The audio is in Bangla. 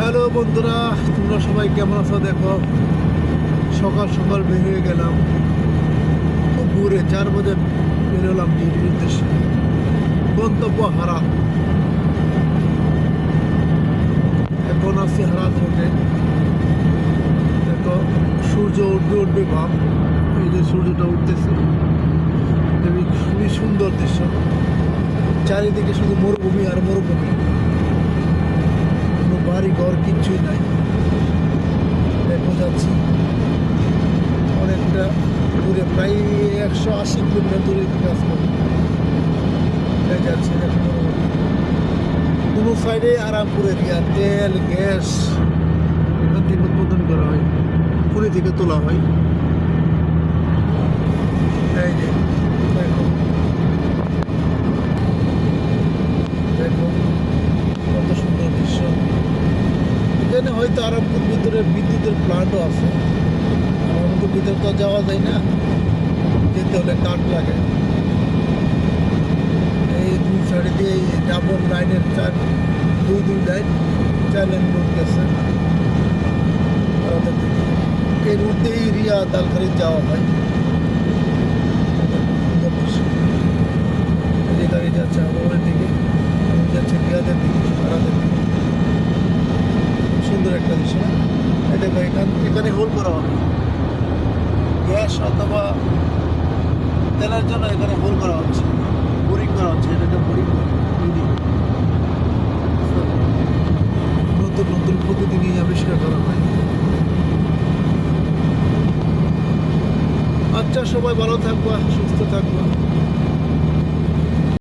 হ্যালো বন্ধুরা, তোমরা সবাই কেমন আছো? দেখো, সকাল সকাল বের হয়ে গেলাম। খুব ভোরে 4 বাজে বের হলাম ডিউটির উদ্দেশ্যে। গন্তব্য হারাত। এখন আছি হারাত রোডে। দেখো, সূর্য উঠবে ভাব। এই যে সূর্যটা উঠতেছে, খুবই সুন্দর দৃশ্য। চারিদিকে শুধু মরুভূমি আর মরুভূমি, কোনো বাড়ি ঘর কিচ্ছুই নাই। দেখো যাচ্ছি অনেকটা দূরে, প্রায় 180 কিলোমিটার দূরে কাজ করি যাচ্ছি। কোনো সাইডে আরামপুর এরিয়া, তেল গ্যাস এখান থেকে উৎপাদন করা হয়, খনি থেকে তোলা হয়। এই যে দেখো দেখো কত সুন্দর দৃশ্য। এখানে হয়তো আরামপুর ভিতরে বিদ্যুতের প্লান্টও আছে। আরামপুর ভিতরে তো যাওয়া যায় না, যেতে হলে কাঠ লাগে। এই দুই সাইডে দিয়ে ডাবল লাইনের দুই লাইন 4 লাইন রুট গেছে। এই রুট দিয়েই রিয়া তালখারি যাওয়া হয়। যে গাড়ি যাচ্ছে আবহাওয়ার দিকে, আমি যাচ্ছি রিয়াদের দিকে, ভাড়াদের দিকে। সুন্দর একটা দৃশ্য। এই দেখো, এখানে হোল করা হবে গ্যাস অথবা তেলের জন্য। এখানে হোল করা হচ্ছে, বোরিং করা হচ্ছে। এটাকে বোরিং নতুন নতুন প্রতিদিনই আবিষ্কার করা হয়। আচ্ছা, সবাই ভালো থাকবা, সুস্থ থাকবা।